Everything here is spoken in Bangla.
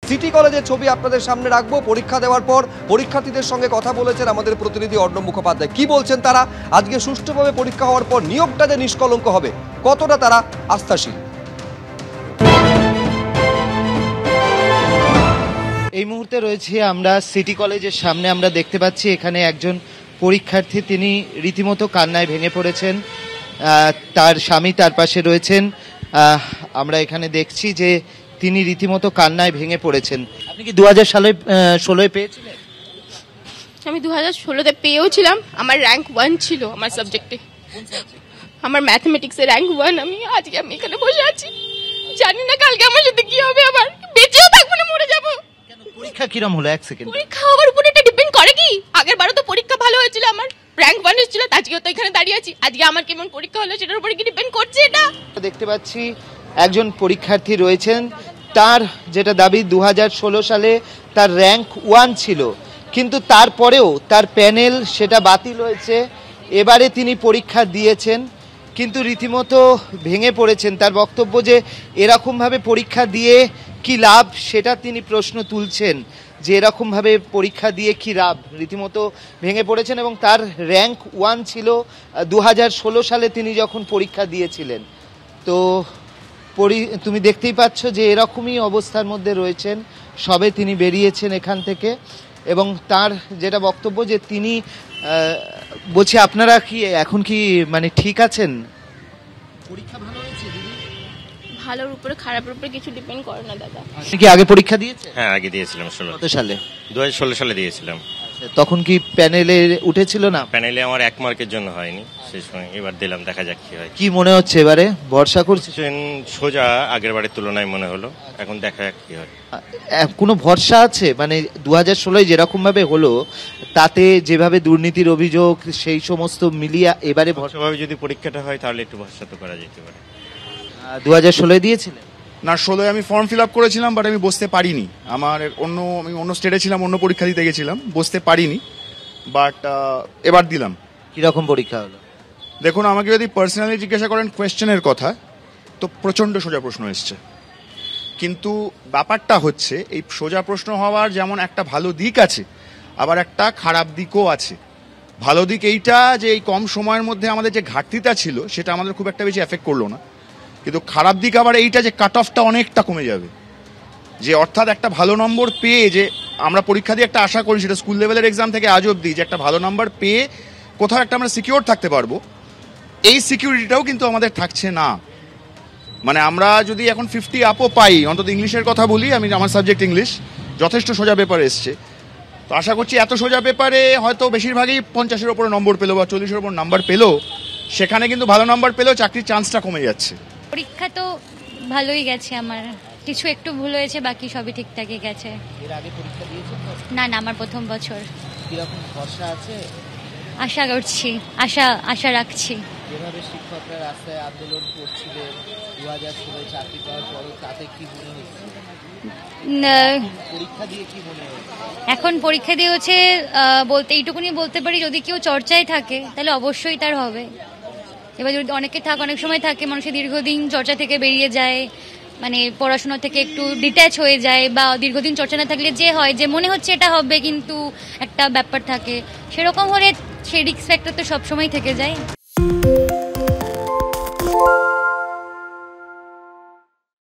সিটি কলেজের ছবি আপনাদের সামনে রাখবো। পরীক্ষা দেওয়ার পর পরীক্ষার্থীদের সঙ্গে কথা বলেছেন আমাদের প্রতিনিধি অর্ণব মুখোপাধ্যায়। কি বলছেন তারা? আজকে সুষ্ঠুভাবে পরীক্ষা হওয়ার পর নিয়োগটা যে নিষ্কলঙ্ক হবে, কতটা তারা আস্থাশীল? এই মুহূর্তে রয়েছে আমরা সিটি কলেজের সামনে। আমরা দেখতে পাচ্ছি এখানে একজন পরীক্ষার্থী, তিনি রীতিমতো কান্নায় ভেঙে পড়েছেন। তার স্বামী তার পাশে রয়েছেন। আমরা এখানে দেখছি যে তিনি রীতিমতো কান্নায় ভেঙে পড়েছেন। আপনি কি 2016 পেয়েছিলেন? আমি 2016-তে পেয়েও ছিলাম। আমার র্যাঙ্ক 1 ছিল আমার সাবজেক্টে, আমার ম্যাথমেটিক্সে র্যাঙ্ক 1। আজকে আমি এখানে বসে আছি, জানি না কালকে আমার সাথে কি হবে, আবার বেঁচেও থাকবো না মরে যাবো। পরীক্ষা কিরম হলো? এক সেকেন্ড, পরীক্ষা আমার উপর এটা ডিপেন্ড করে কি? আগের বারও তো পরীক্ষা ভালো হয়েছিল, আমার র্যাঙ্ক 1 এসেছিল, আজকেও তো এখানে দাঁড়িয়ে আছি। আজকে আমার কেমন পরীক্ষা হলো সেটার উপরে কি ডিপেন্ড করছে এটা? দেখতে পাচ্ছি একজন পরীক্ষার্থী রয়েছেন, তার যেটা দাবি 2016 সালে তার র্যাঙ্ক 1 ছিল, কিন্তু তারপরেও তার প্যানেল সেটা বাতিল হয়েছে। এবারে তিনি পরীক্ষা দিয়েছেন কিন্তু রীতিমতো ভেঙে পড়েছেন। তার বক্তব্য যে এরকমভাবে পরীক্ষা দিয়ে কি লাভ, সেটা তিনি প্রশ্ন তুলছেন যে এরকমভাবে পরীক্ষা দিয়ে কি লাভ। রীতিমতো ভেঙে পড়েছেন এবং তার র্যাঙ্ক 1 ছিল 2016 সালে তিনি যখন পরীক্ষা দিয়েছিলেন। তো তুমি দেখতেই পাচ্ছ যে এরকমই অবস্থার মধ্যে রয়েছেন। সবে তিনি বেরিয়েছেন এখান থেকে এবং তার যেটা বক্তব্য যে তিনি বলছি, আপনারা কি এখন কি মানে ঠিক আছেন? পরীক্ষা ভালো হয়েছে দিদি? ভালোর উপরে খারাপের উপরে কিছু ডিপেন্ড করে না দাদা। আপনি কি আগে পরীক্ষা দিয়েছেন? হ্যাঁ, আগে দিয়েছিলাম। কত সালে? 2016 সালে দিয়েছিলাম। তখন কি প্যানেলে উঠেছিল না? প্যানেলে আমার 1 মার্কের জন্য হয়নি সেই সময়, এবার দিলাম, দেখা যাক কি হয়। কি মনে হচ্ছে এবারে? ভরসা করছেন? সোজা আগের বারের তুলনায় মনে হলো, এখন দেখা যাক কি হয়। কোনো ভরসা আছে? মানে 2016 যেরকম ভাবে হলো, তাতে যেভাবে দুর্নীতির অভিযোগ, সেই সমস্ত মিলিয়ে এবারে ভরসাভাবে যদি পরীক্ষাটা হয় তাহলে একটু ভরসা তো করা যেতে পারে। 2016 দিয়েছিলেন না? 16 আমি ফর্ম ফিল আপ করেছিলাম, বাট আমি বসতে পারিনি। আমি অন্য স্টেটে ছিলাম, অন্য পরীক্ষা দিতে গেছিলাম, বসতে পারিনি। বাট এবার দিলাম। কিরকম পরীক্ষা হলো? দেখুন, আমাকে যদি পার্সোনালি জিজ্ঞাসা করেন কোয়েশ্চেনের কথা, তো প্রচণ্ড সোজা প্রশ্ন এসছে। কিন্তু ব্যাপারটা হচ্ছে, এই সোজা প্রশ্ন হওয়ার যেমন একটা ভালো দিক আছে, আবার একটা খারাপ দিকও আছে। ভালো দিক এইটা যে এই কম সময়ের মধ্যে আমাদের যে ঘাটতিটা ছিল সেটা আমাদের খুব একটা বেশি এফেক্ট করলো না। কিন্তু খারাপ দিক আবার এইটা যে কাট অফটা অনেকটা কমে যাবে। যে অর্থাৎ একটা ভালো নম্বর পেয়ে যে আমরা পরীক্ষা দিয়ে একটা আশা করি, সেটা স্কুল লেভেলের এক্সাম থেকে আজ অবধি, যে একটা ভালো নাম্বার পেয়ে কোথাও একটা আমরা সিকিউর থাকতে পারবো, এই সিকিউরিটিটাও কিন্তু আমাদের থাকছে না। মানে আমরা যদি এখন 50 আপও পাই, অন্তত ইংলিশের কথা বলি, আমার সাবজেক্ট ইংলিশ, যথেষ্ট সোজা পেপার এসছে। তো আশা করছি এত সোজা পেপারে হয়তো বেশিরভাগই 50-এর ওপরে নম্বর পেলো বা 40-এর ওপর নাম্বার পেলো, সেখানে কিন্তু ভালো নাম্বার পেলেও চাকরির চান্সটা কমে যাচ্ছে। পরীক্ষা তো ভালোই গেছে আমার, কিছু একটু ভুল হয়েছে, বাকি সবই ঠিকঠাকই গেছে। এর আগে পরীক্ষা দিয়েছেন? না, আমার প্রথম বছর। কিরকম ভরসা আছে? আশা করছি, আশা রাখছি। যেভাবে শিক্ষকরা রাস্তায় আন্দোলন করছিলেন 2016 চাকরি পাওয়ার পরও, তাতে কি মনে হচ্ছে? পরীক্ষা দিয়ে কি মনে হচ্ছে? এখন পরীক্ষা দিয়ে হচ্ছে বলতে এইটুকুনি বলতে পারি, যদি কেউ চর্চায় থাকে তাহলে অবশ্যই তার হবে। এবার যদি অনেক সময় থাকে, মানুষের দীর্ঘদিন চর্চা থেকে বেরিয়ে যায়, মানে পড়াশোনা থেকে একটু ডিট্যাচ হয়ে যায়, বা দীর্ঘদিন চর্চা না থাকলে যে হয় যে মনে হচ্ছে এটা হবে কিন্তু একটা ব্যাপার থাকে, সেরকম হলে সেই রিস্ক ফ্যাক্টর তো সবসময় থেকে যায়।